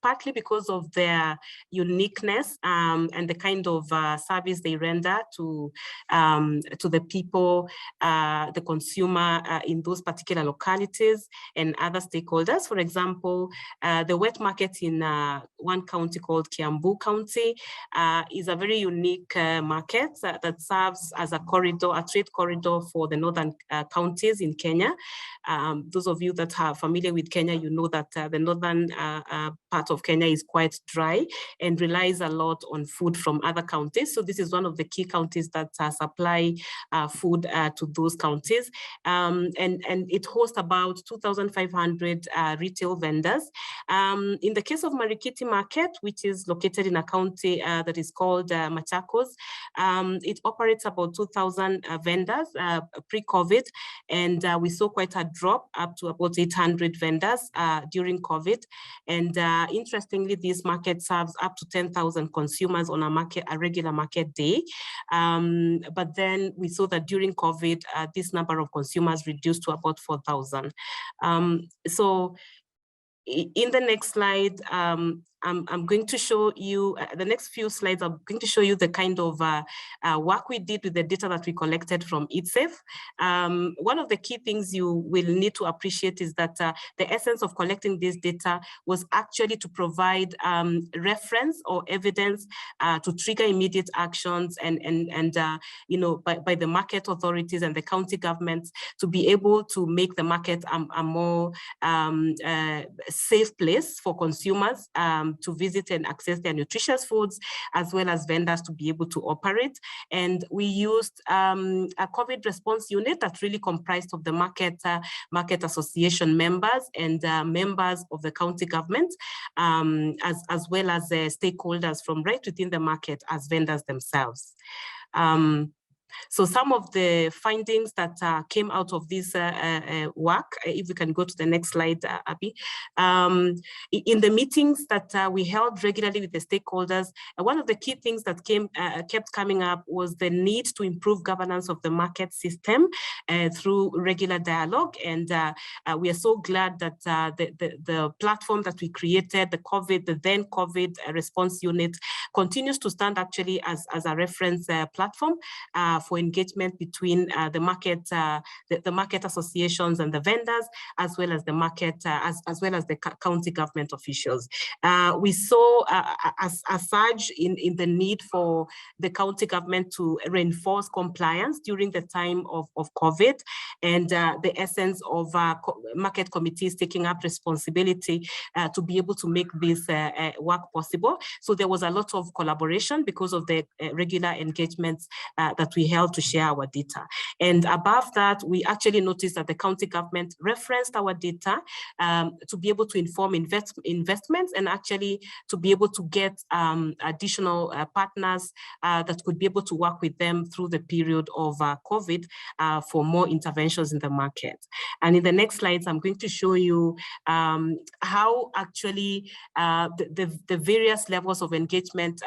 partly because of their uniqueness and the kind of service they render to the people, the consumer in those particular localities and other stakeholders. For example, the wet market in one county called Kiambu County is a very unique market that serves as a trade corridor for the northern counties in Kenya. Those of you that are familiar with Kenya, you know that the northern part of Kenya is quite dry and relies a lot on food from other counties. So this is one of the key counties that supply food to those counties. And it hosts about 2,500 retail vendors. In the case of Marikiti Market, which is located in a county that is called Machakos, it operates about 2,000 vendors pre-COVID, and we saw quite a drop up to about 800 vendors during COVID. And interestingly, this market serves up to 10,000 consumers on a regular market day. But then we saw that during COVID, this number of consumers reduced to about 4,000. So in the next slide, I'm going to show you, the next few slides, I'm going to show you the kind of work we did with the data that we collected from EatSafe. One of the key things you will need to appreciate is that the essence of collecting this data was actually to provide reference or evidence to trigger immediate actions and you know, by the market authorities and the county governments to be able to make the market a more safe place for consumers to visit and access their nutritious foods, as well as vendors to be able to operate. And we used a COVID response unit that really comprised of the market association members and members of the county government, as well as stakeholders from right within the market as vendors themselves. So some of the findings that came out of this work, if we can go to the next slide, Abby. In the meetings that we held regularly with the stakeholders, one of the key things that kept coming up was the need to improve governance of the market system through regular dialogue. And we are so glad that the platform that we created, the then COVID response unit, continues to stand actually as a reference platform for engagement between the market associations and the vendors, as well as the market, as well as the county government officials. We saw a surge in the need for the county government to reinforce compliance during the time of COVID, and the essence of market committees taking up responsibility to be able to make this work possible. So there was a lot of collaboration because of the regular engagements that we held to share our data. And above that, we actually noticed that the county government referenced our data to be able to inform investments and actually to be able to get additional partners that could be able to work with them through the period of COVID for more interventions in the market. And in the next slides, I'm going to show you how actually the various levels of engagement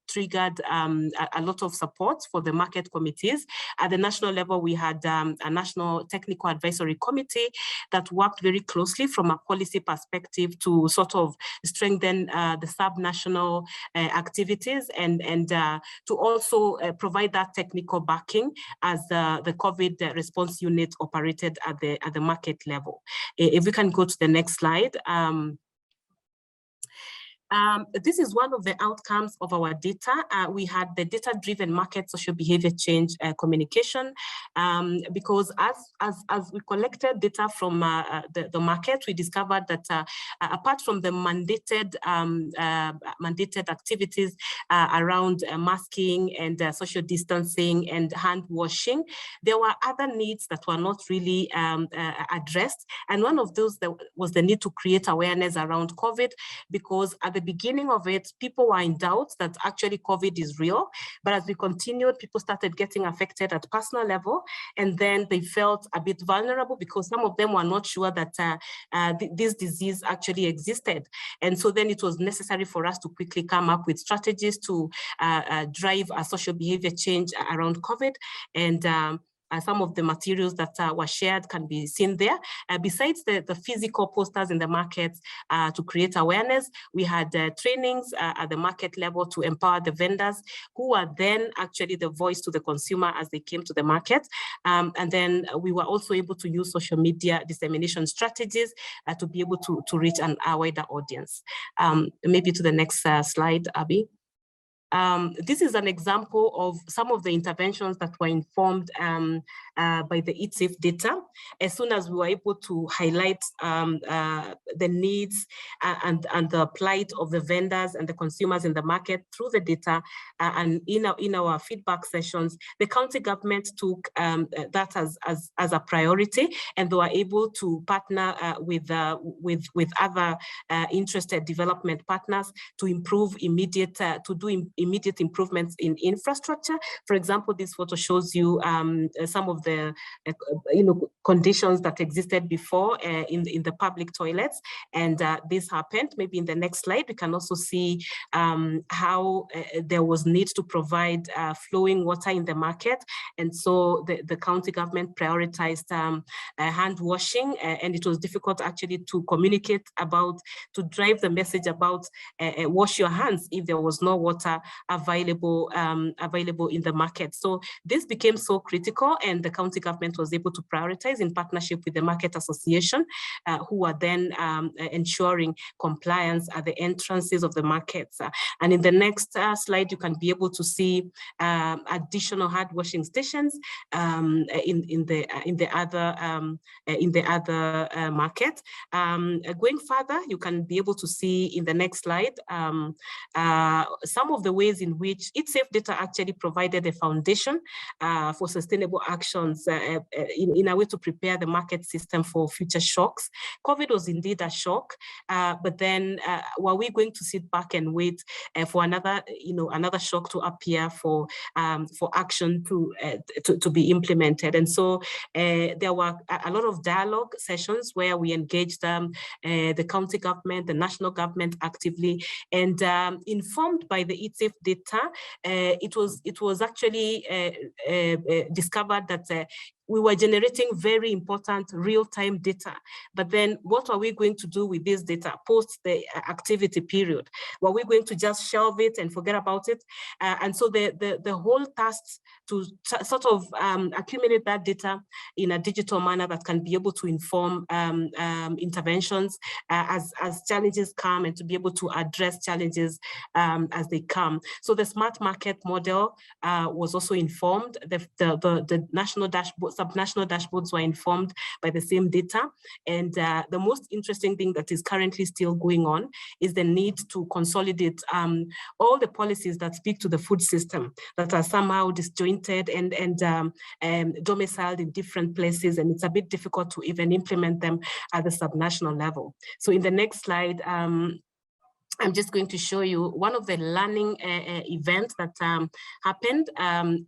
triggered a lot of support for the market committees. At the national level, we had a national technical advisory committee that worked very closely from a policy perspective to sort of strengthen the subnational activities and to also provide that technical backing as the COVID response unit operated at the market level. If we can go to the next slide. This is one of the outcomes of our data. We had the data-driven market social behavior change communication, because as we collected data from the market, we discovered that apart from the mandated activities around masking and social distancing and hand washing, there were other needs that were not really addressed. And one of those was the need to create awareness around COVID, because at the beginning of it, people were in doubt that actually COVID is real. But as we continued, people started getting affected at personal level, and then they felt a bit vulnerable because some of them were not sure that this disease actually existed. And so then it was necessary for us to quickly come up with strategies to drive a social behavior change around COVID. And some of the materials that were shared can be seen there. Besides the physical posters in the markets to create awareness, we had trainings at the market level to empower the vendors, who are then actually the voice to the consumer as they came to the market. And then we were also able to use social media dissemination strategies to be able to reach a wider audience. Maybe to the next slide, Abby. This is an example of some of the interventions that were informed by the EatSafe data. As soon as we were able to highlight the needs and the plight of the vendors and the consumers in the market through the data, and in our feedback sessions, the county government took that as a priority, and they were able to partner with other interested development partners to improve immediate improvements in infrastructure. For example, this photo shows you some of the conditions that existed before in the public toilets, and this happened. Maybe in the next slide we can also see how there was need to provide flowing water in the market, and so the county government prioritized hand washing, and it was difficult actually to communicate about, to drive the message about wash your hands if there was no water available in the market. So this became so critical, and the county government was able to prioritize in partnership with the market association, who are then ensuring compliance at the entrances of the markets. And in the next slide, you can be able to see additional hand washing stations in the other market. Going further, you can be able to see in the next slide some of the ways ways in which EatSafe data actually provided a foundation for sustainable actions in a way to prepare the market system for future shocks. COVID was indeed a shock, but then were we going to sit back and wait for another shock to appear for action to be implemented? And so there were a lot of dialogue sessions where we engaged the county government, the national government actively, and informed by the EatSafe data, it was actually discovered that we were generating very important real-time data. But then what are we going to do with this data post the activity period? Were we going to just shelve it and forget about it? And so the whole task to sort of accumulate that data in a digital manner that can be able to inform interventions as challenges come, and to be able to address challenges as they come. So the smart market model was also informed. The national dashboard, subnational dashboards were informed by the same data. And the most interesting thing that is currently still going on is the need to consolidate all the policies that speak to the food system that are somehow disjointed and domiciled in different places. And it's a bit difficult to even implement them at the subnational level. So in the next slide, I'm just going to show you one of the learning events that happened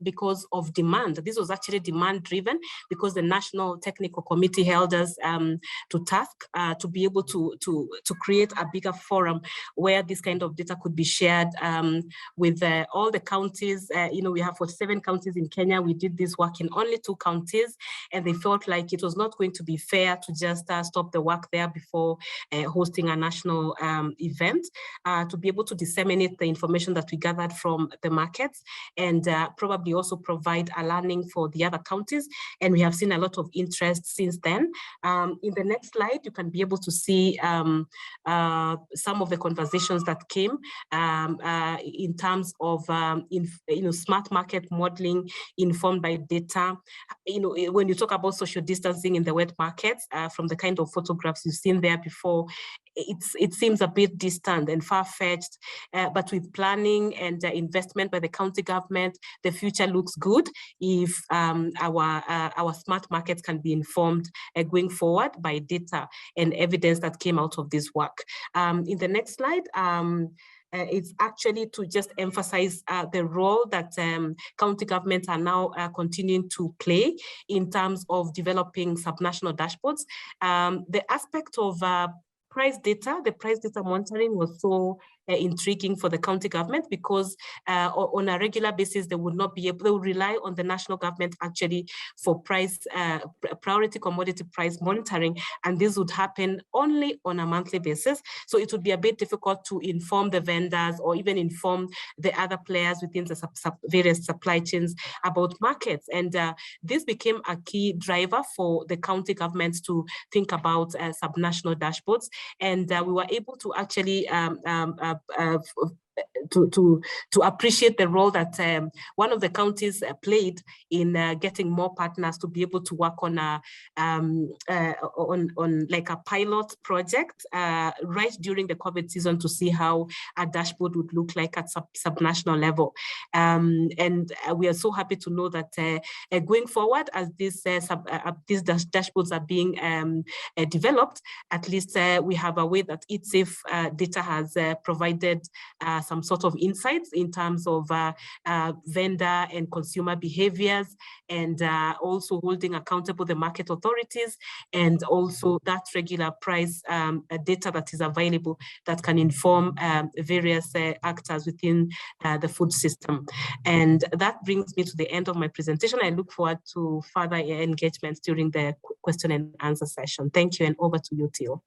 because of demand. This was actually demand driven because the National Technical Committee held us to task to be able to create a bigger forum where this kind of data could be shared with all the counties. We have 47 counties in Kenya. We did this work in only 2 counties, and they felt like it was not going to be fair to just stop the work there before hosting a national event. To be able to disseminate the information that we gathered from the markets, and probably also provide a learning for the other counties. And we have seen a lot of interest since then. In the next slide, you can be able to see some of the conversations that came in terms of smart market modeling informed by data. When you talk about social distancing in the wet markets, from the kind of photographs you've seen there before, it seems a bit distant and far-fetched, but with planning and investment by the county government, the future looks good if our smart markets can be informed going forward by data and evidence that came out of this work. In the next slide, it's actually to just emphasize the role that county governments are now continuing to play in terms of developing subnational dashboards. The aspect of the price data monitoring was so intriguing for the county government because on a regular basis, they would not be able to rely on the national government actually for priority commodity price monitoring. And this would happen only on a monthly basis. So it would be a bit difficult to inform the vendors or even inform the other players within the various supply chains about markets. And this became a key driver for the county governments to think about subnational dashboards. And we were able to actually to appreciate the role that one of the counties played in getting more partners to be able to work on like a pilot project right during the COVID season to see how a dashboard would look like at subnational level. And we are so happy to know that going forward, as these dashboards are being developed, at least we have a way that EatSafe data has provided some sort of insights in terms of vendor and consumer behaviors, and also holding accountable the market authorities, and also that regular price data that is available that can inform various actors within the food system. And that brings me to the end of my presentation. I look forward to further engagements during the question and answer session. Thank you, and over to you, Teal.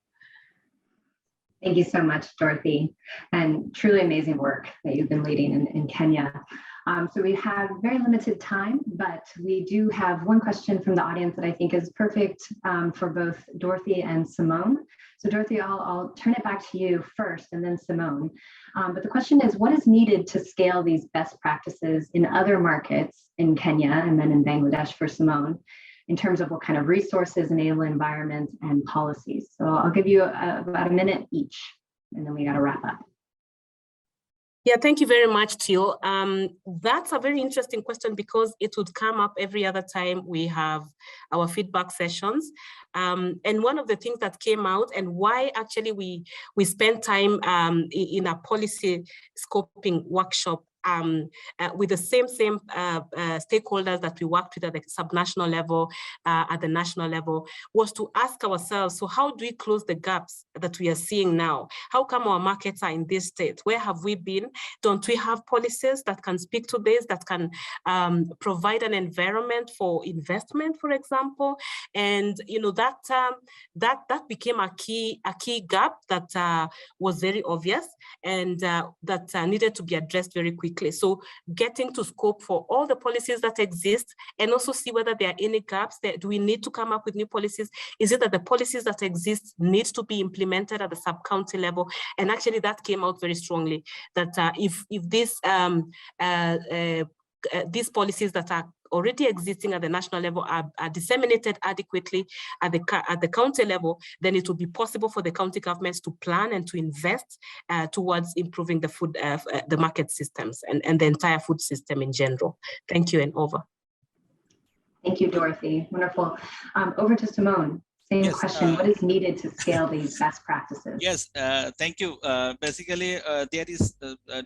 Thank you so much, Dorothy, and truly amazing work that you've been leading in Kenya. So we have very limited time, but we do have one question from the audience that I think is perfect for both Dorothy and Simone. So Dorothy, I'll turn it back to you first and then Simone. But the question is, what is needed to scale these best practices in other markets in Kenya and then in Bangladesh for Simone, in terms of what kind of resources, enable environments, and policies? So I'll give you about a minute each, and then we got to wrap up. Yeah, thank you very much, Teal. That's a very interesting question because it would come up every other time we have our feedback sessions. And one of the things that came out and why actually we spent time in a policy scoping workshop with the same stakeholders that we worked with at the subnational level, at the national level, was to ask ourselves, so how do we close the gaps that we are seeing now? How come our markets are in this state? Where have we been? Don't we have policies that can speak to this, that can provide an environment for investment, for example? And you know that became a key gap that was very obvious and that needed to be addressed very quickly. So getting to scope for all the policies that exist and also see whether there are any gaps. Do we need to come up with new policies? Is it that the policies that exist need to be implemented at the sub-county level? And actually that came out very strongly that if these policies that are already existing at the national level are disseminated adequately at the county level, then it will be possible for the county governments to plan and to invest towards improving the food, the market systems and the entire food system in general. Thank you, and over. Thank you, Dorothy. Wonderful. Over to Simone. Same question. What is needed to scale these best practices? Yes, thank you. Basically, there is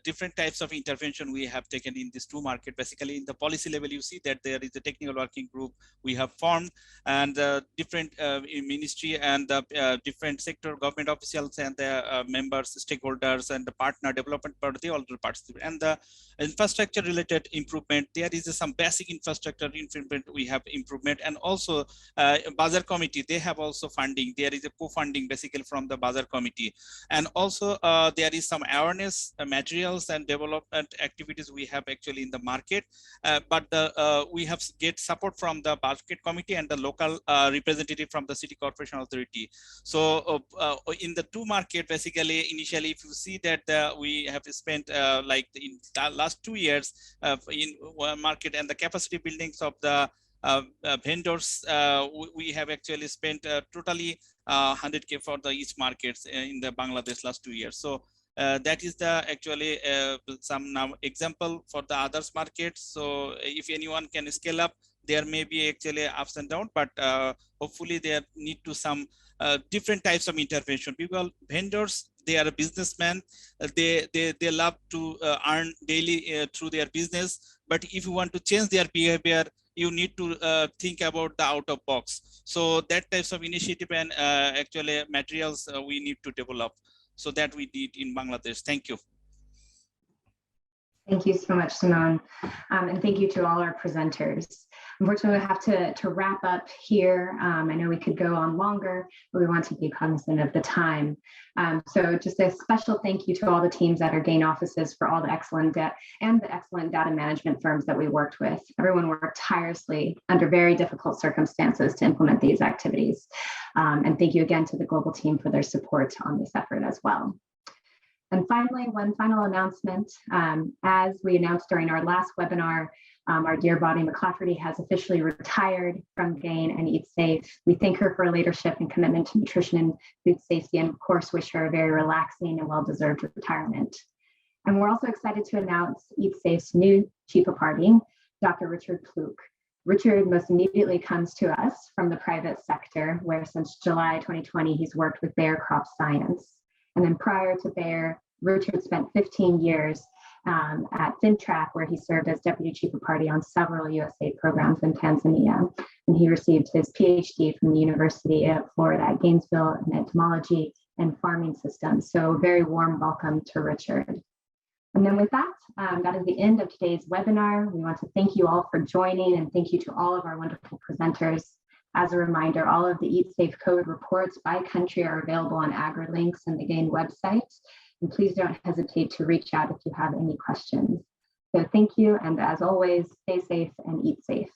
different types of intervention we have taken in these two markets. Basically, in the policy level, you see that there is a technical working group we have formed, and different ministry and different sector government officials and the members, stakeholders, and the partner development part, they all participate. And the infrastructure related improvement, there is some basic infrastructure improvement we have improvement, and also Bazaar committee, they have also funding. There is a co-funding basically from the Bazaar committee, and also there is some awareness materials and development activities we have actually in the market, but we have get support from the basket committee and the local representative from the city corporation authority. So in the two market, basically initially, if you see that we have spent like in the last 2 years in one market, and the capacity buildings of the vendors, we have actually spent totally 100K for the each markets in the Bangladesh last 2 years. So that is the actually some now example for the others markets. So if anyone can scale up, there may be actually ups and downs, but hopefully there need to some different types of intervention. People, vendors, they are a businessman. They love to earn daily through their business. But if you want to change their behavior, you need to think about the out of box. So that types of initiative and actually materials we need to develop. So that we did in Bangladesh. Thank you. Thank you so much, Simone. And thank you to all our presenters. Unfortunately, we have to wrap up here. I know we could go on longer, but we want to be cognizant of the time. So just a special thank you to all the teams at our GAIN offices for all the excellent data management firms that we worked with. Everyone worked tirelessly under very difficult circumstances to implement these activities. And thank you again to the global team for their support on this effort as well. And finally, one final announcement. As we announced during our last webinar, our dear Bonnie McClafferty has officially retired from GAIN and EatSafe. We thank her for her leadership and commitment to nutrition and food safety, and of course, wish her a very relaxing and well-deserved retirement. And we're also excited to announce EatSafe's new Chief of Party, Dr. Richard Pluk. Richard most immediately comes to us from the private sector, where since July 2020, he's worked with Bayer Crop Science. And then prior to Bayer, Richard spent 15 years at FinTrack, where he served as Deputy Chief of Party on several USAID programs in Tanzania. And he received his PhD from the University of Florida at Gainesville in entomology and farming systems. So very warm welcome to Richard. And then with that, that is the end of today's webinar. We want to thank you all for joining, and thank you to all of our wonderful presenters. As a reminder, all of the EatSafe code reports by country are available on AgriLinks and the GAIN website. And please don't hesitate to reach out if you have any questions. So thank you, and as always, stay safe and eat safe.